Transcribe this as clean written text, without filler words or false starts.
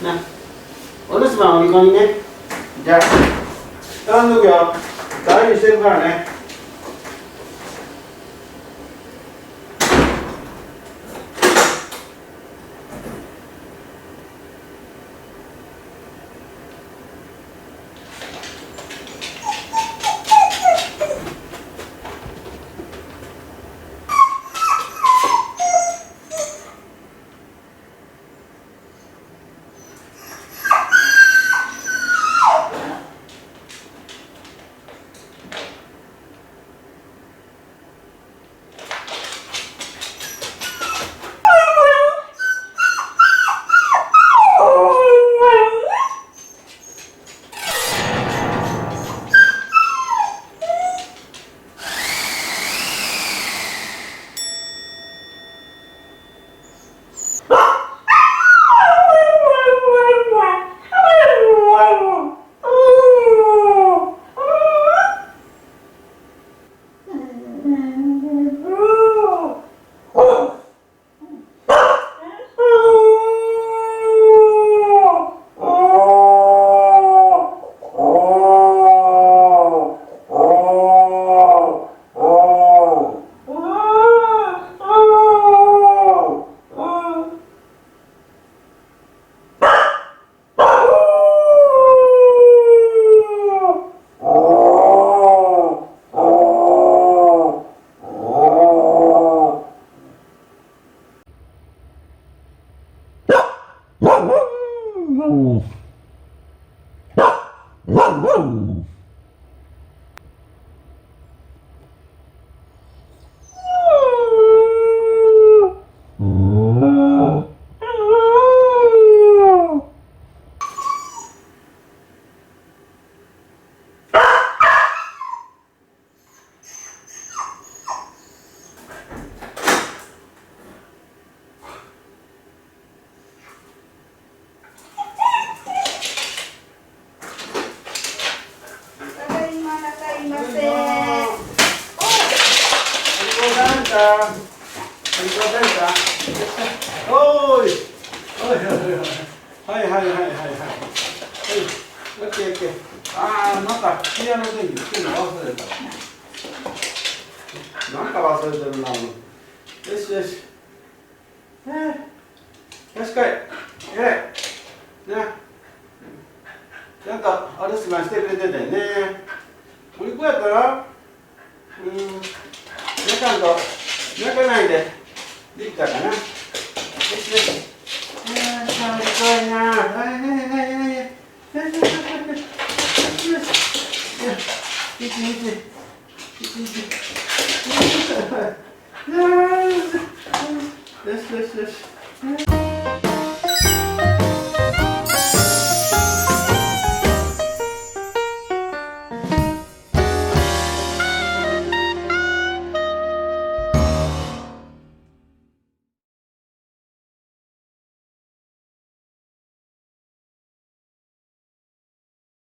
な、お留守番折り込みね。じゃあ頼んどくよ。大事にしてるからね。おーい。はいはいはいはいはい。オッケーオッケー。ああ、なんかピアノ電気つけるの忘れた。なんか忘れてるな。よしよし。よしかい。ね。ちゃんとお留守番してくれててね。おいくやったら？ちゃんと泣かないでできたかな。よしよし。寒いな。はいはいはいはい。よしよしよし。